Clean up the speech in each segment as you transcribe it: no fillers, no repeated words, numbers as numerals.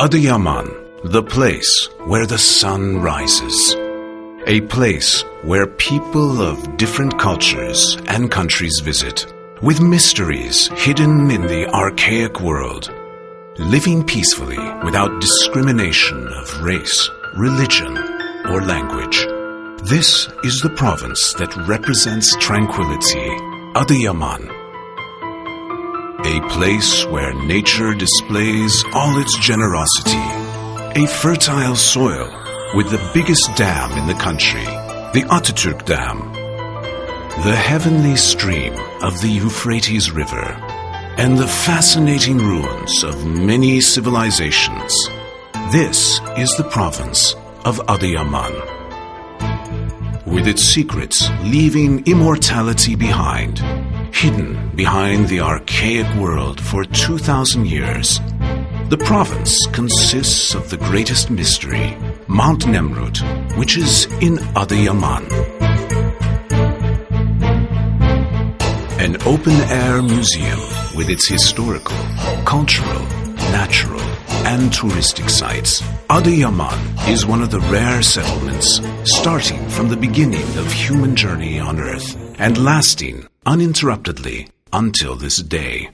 Adıyaman, the place where the sun rises. A place where people of different cultures and countries visit, with mysteries hidden in the archaic world, living peacefully without discrimination of race, religion, or language. This is the province that represents tranquility, Adıyaman. A place where nature displays all its generosity. A fertile soil with the biggest dam in the country, the Atatürk Dam. The heavenly stream of the Euphrates River, and the fascinating ruins of many civilizations. This is the province of Adıyaman. With its secrets leaving immortality behind, hidden behind the archaic world for 2,000 years, the province consists of the greatest mystery, Mount Nemrut, which is in Adıyaman. An open-air museum with its historical, cultural, natural, and touristic sites. Adıyaman is one of the rare settlements starting from the beginning of human journey on Earth and lasting uninterruptedly until this day.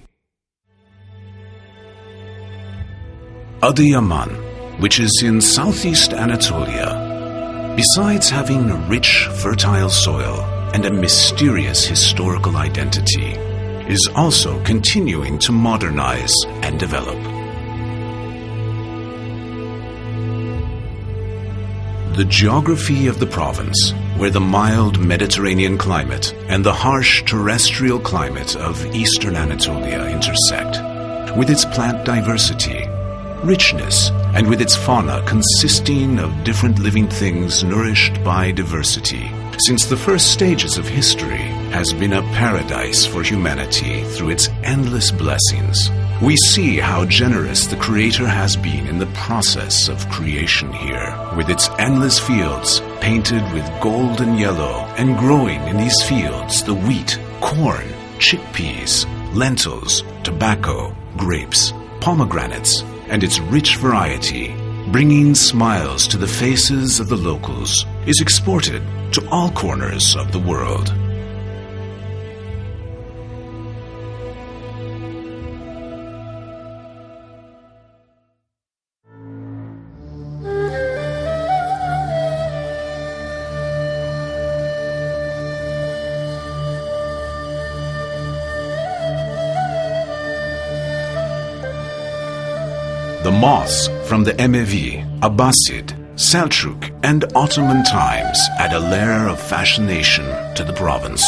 Adıyaman, which is in southeast Anatolia, besides having a rich, fertile soil and a mysterious historical identity, is also continuing to modernize and develop. The geography of the province, where the mild Mediterranean climate and the harsh terrestrial climate of eastern Anatolia intersect, with its plant diversity, richness, and with its fauna consisting of different living things nourished by diversity, since the first stages of history has been a paradise for humanity through its endless blessings. We see how generous the Creator has been in the process of creation here, with its endless fields painted with gold and yellow, and growing in these fields the wheat, corn, chickpeas, lentils, tobacco, grapes, pomegranates, and its rich variety, bringing smiles to the faces of the locals, is exported to all corners of the world. The mosque from the Emevi, Abbasid, Selçuk, and Ottoman times add a layer of fascination to the province.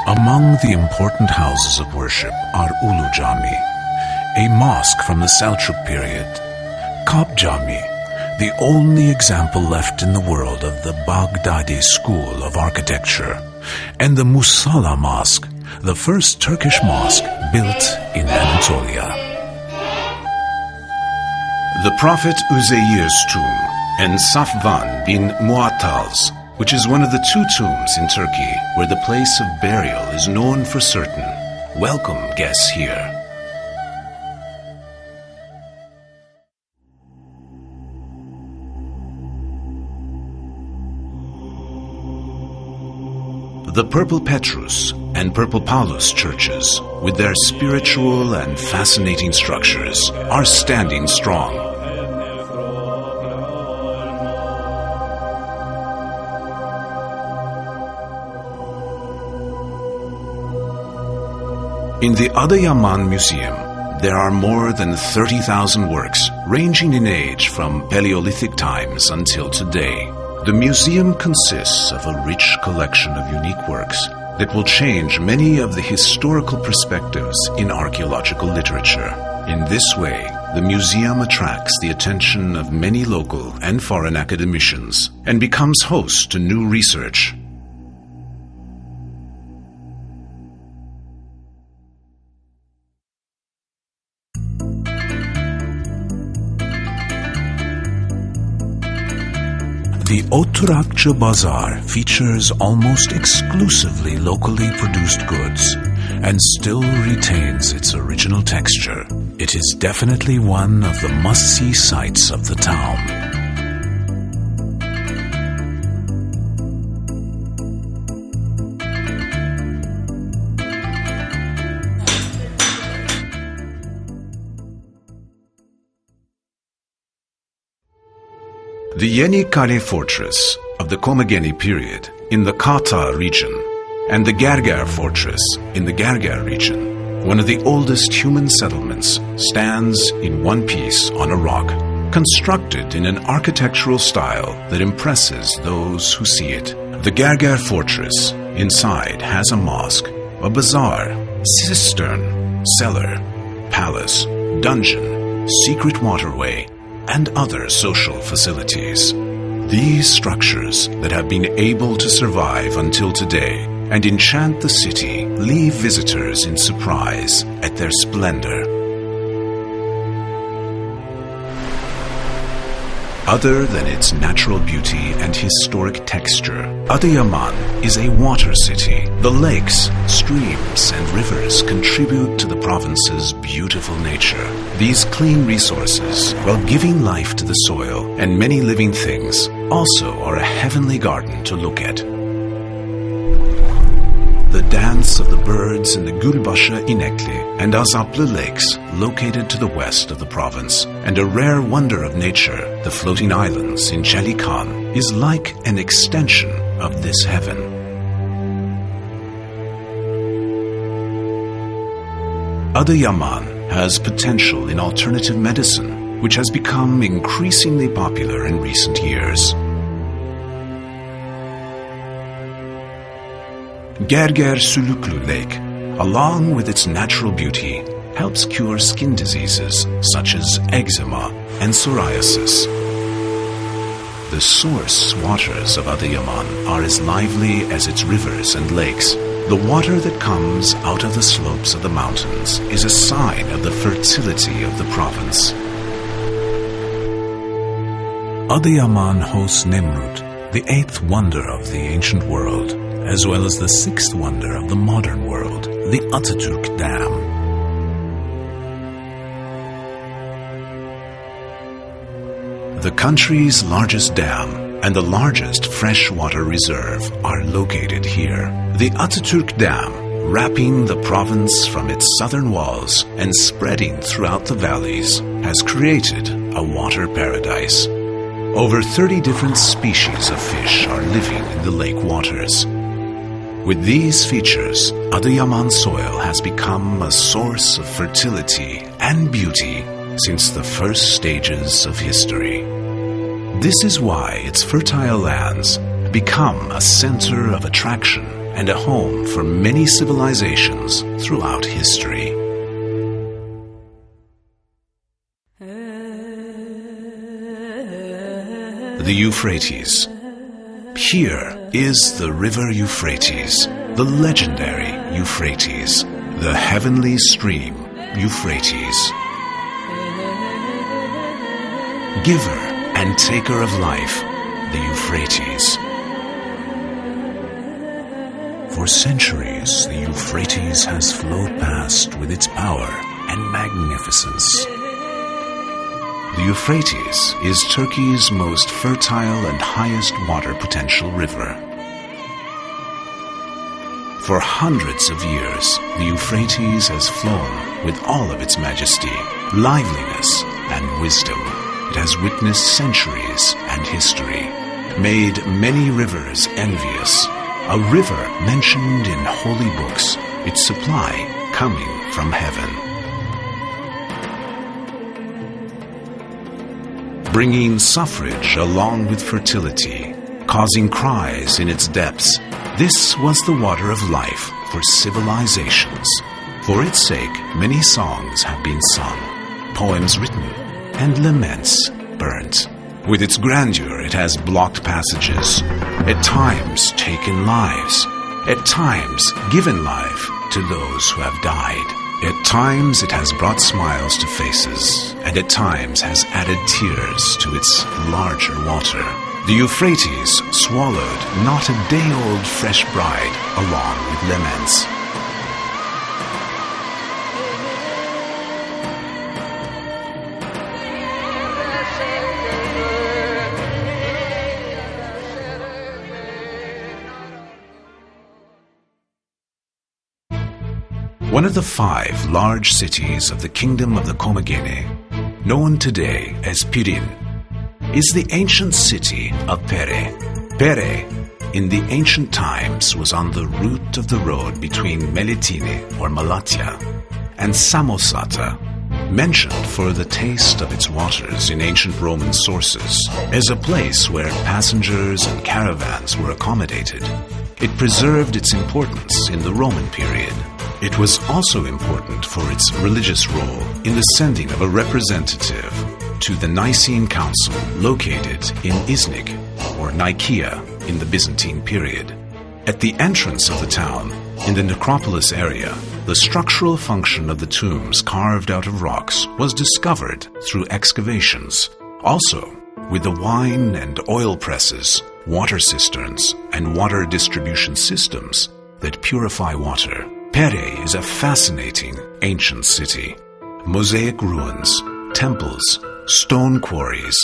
Among the important houses of worship are Ulu Cami, a mosque from the Selçuk period, Kap Cami, the only example left in the world of the Baghdadi school of architecture, and the Musalla Mosque, the first Turkish mosque built in Anatolia. The Prophet Uzeyr's tomb and Safvan bin Muattal's, which is one of the two tombs in Turkey where the place of burial is known for certain, welcome guests here. The Purple Petrus and Purple Paulus churches, with their spiritual and fascinating structures, are standing strong. In the Adıyaman Museum, there are more than 30,000 works, ranging in age from Paleolithic times until today. The museum consists of a rich collection of unique works that will change many of the historical perspectives in archaeological literature. In this way, the museum attracts the attention of many local and foreign academicians and becomes host to new research. The Oturakçı Bazaar features almost exclusively locally produced goods, and still retains its original texture. It is definitely one of the must-see sights of the town. The Yenikale fortress of the Komageni period in the Kata region and the Gerger fortress in the Gerger region, one of the oldest human settlements, stands in one piece on a rock, constructed in an architectural style that impresses those who see it. The Gerger fortress inside has a mosque, a bazaar, cistern, cellar, palace, dungeon, secret waterway, and other social facilities. These structures that have been able to survive until today and enchant the city leave visitors in surprise at their splendor. Other than its natural beauty and historic texture, Adıyaman is a water city. The lakes, streams, and rivers contribute to the province's beautiful nature. These clean resources, while giving life to the soil and many living things, also are a heavenly garden to look at. The dance of the birds in the Gülbaşı İnekli and Azaplı lakes, located to the west of the province, and a rare wonder of nature, the floating islands in Çelikan, is like an extension of this heaven. Adıyaman has potential in alternative medicine, which has become increasingly popular in recent years. Gerger Sülüklü Lake, along with its natural beauty, helps cure skin diseases such as eczema and psoriasis. The source waters of Adıyaman are as lively as its rivers and lakes. The water that comes out of the slopes of the mountains is a sign of the fertility of the province. Adıyaman hosts Nemrut, the eighth wonder of the ancient world, as well as the sixth wonder of the modern world, the Atatürk Dam. The country's largest dam and the largest freshwater reserve are located here. The Atatürk Dam, wrapping the province from its southern walls and spreading throughout the valleys, has created a water paradise. Over 30 different species of fish are living in the lake waters. With these features, Adıyaman soil has become a source of fertility and beauty since the first stages of history. This is why its fertile lands become a center of attraction and a home for many civilizations throughout history. The Euphrates. Here is the river Euphrates, the legendary Euphrates, the heavenly stream Euphrates. Giver and taker of life, the Euphrates. For centuries, the Euphrates has flowed past with its power and magnificence. The Euphrates is Turkey's most fertile and highest water potential river. For hundreds of years, the Euphrates has flown with all of its majesty, liveliness, and wisdom. It has witnessed centuries and history, made many rivers envious, a river mentioned in holy books, its supply coming from heaven. Bringing suffrage along with fertility, causing cries in its depths, this was the water of life for civilizations. For its sake, many songs have been sung, poems written, and laments burnt. With its grandeur, it has blocked passages, at times taken lives, at times given life to those who have died. At times it has brought smiles to faces, and at times has added tears to its larger water. The Euphrates swallowed not a day-old fresh bride along with laments. One of the 5 large cities of the Kingdom of the Komagene, known today as Pirin, is the ancient city of Pere. Pere, in the ancient times, was on the route of the road between Melitene or Malatya and Samosata, mentioned for the taste of its waters in ancient Roman sources, as a place where passengers and caravans were accommodated. It preserved its importance in the Roman period. It was also important for its religious role in the sending of a representative to the Nicene Council located in Iznik, or Nicaea, in the Byzantine period. At the entrance of the town, in the necropolis area, the structural function of the tombs carved out of rocks was discovered through excavations. Also, with the wine and oil presses, water cisterns, and water distribution systems that purify water, Pere is a fascinating ancient city. Mosaic ruins, temples, stone quarries,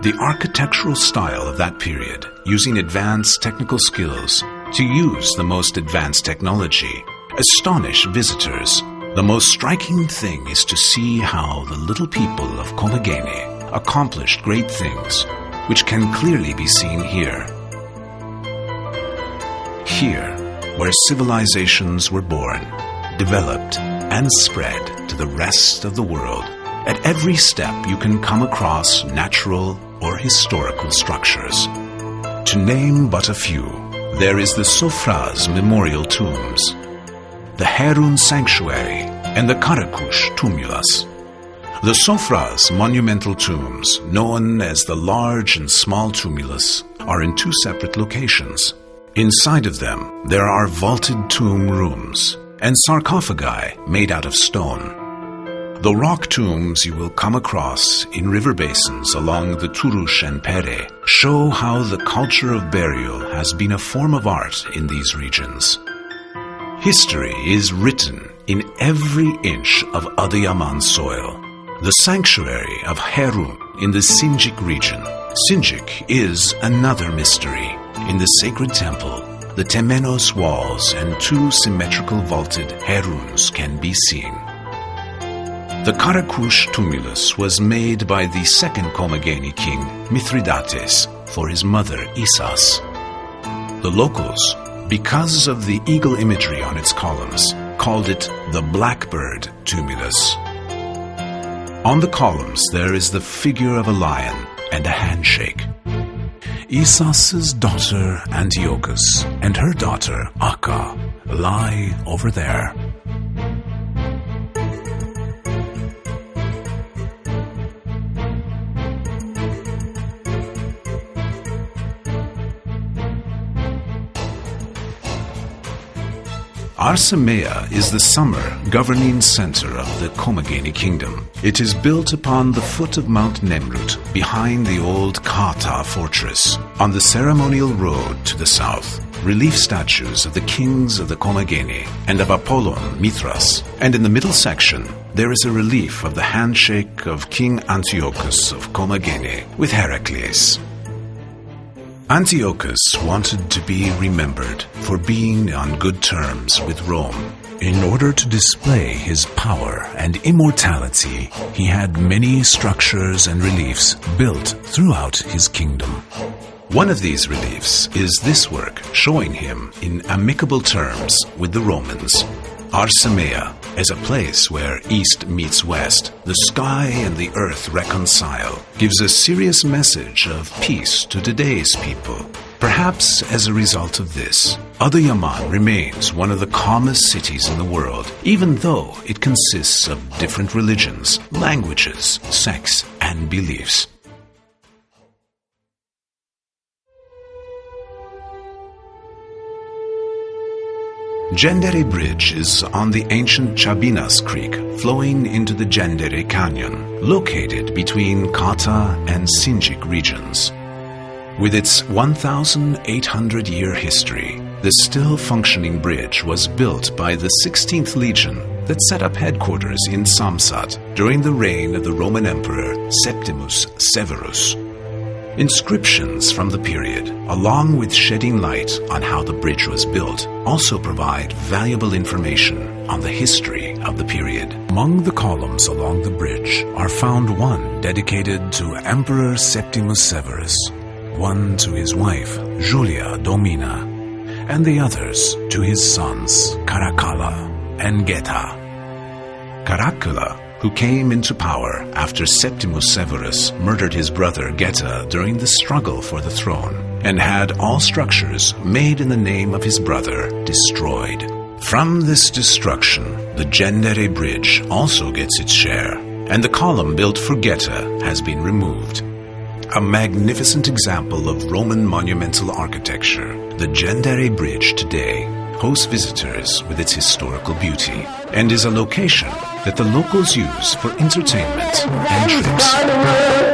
the architectural style of that period, using advanced technical skills to use the most advanced technology, astonish visitors. The most striking thing is to see how the little people of Komagene accomplished great things, which can clearly be seen here. Here, where civilizations were born, developed, and spread to the rest of the world. At every step you can come across natural or historical structures. To name but a few, there is the Sofraz memorial tombs, the Harun sanctuary, and the Karakush tumulus. The Sofraz monumental tombs, known as the large and small tumulus, are in 2 separate locations. Inside of them, there are vaulted tomb rooms and sarcophagi made out of stone. The rock tombs you will come across in river basins along the Turush and Pere show how the culture of burial has been a form of art in these regions. History is written in every inch of Adıyaman soil. The sanctuary of Harun in the Sinjik region. Sinjik is another mystery. In the sacred temple, the temenos walls and 2 symmetrical vaulted Haruns can be seen. The Karakush tumulus was made by the 2nd Komagene king, Mithridates, for his mother Isas. The locals, because of the eagle imagery on its columns, called it the Blackbird tumulus. On the columns there is the figure of a lion and a handshake. Isas's daughter Antiochus and her daughter Akka lie over there. Arsamea is the summer governing center of the Komagene kingdom. It is built upon the foot of Mount Nemrut, behind the old Kata fortress. On the ceremonial road to the south, relief statues of the kings of the Komagene and of Apollon Mithras. And in the middle section, there is a relief of the handshake of King Antiochus of Komagene with Heracles. Antiochus wanted to be remembered for being on good terms with Rome. In order to display his power and immortality, he had many structures and reliefs built throughout his kingdom. One of these reliefs is this work showing him in amicable terms with the Romans. Arsamea, as a place where east meets west, the sky and the earth reconcile, gives a serious message of peace to today's people. Perhaps as a result of this, Adıyaman remains one of the calmest cities in the world, even though it consists of different religions, languages, sects, and beliefs. Gendere Bridge is on the ancient Chabinas Creek, flowing into the Gendere Canyon, located between Kata and Sinjik regions. With its 1,800-year history, the still-functioning bridge was built by the 16th Legion that set up headquarters in Samsat during the reign of the Roman Emperor Septimus Severus. Inscriptions from the period, along with shedding light on how the bridge was built, also provide valuable information on the history of the period. Among the columns along the bridge are found one dedicated to Emperor Septimus Severus, one to his wife Julia Domina, and the others to his sons Caracalla and Geta. Caracalla, who came into power after Septimus Severus murdered his brother Geta during the struggle for the throne, and had all structures made in the name of his brother destroyed. From this destruction, the Gendere Bridge also gets its share, and the column built for Geta has been removed. A magnificent example of Roman monumental architecture, the Gendere Bridge today hosts visitors with its historical beauty and is a location that the locals use for entertainment and trips.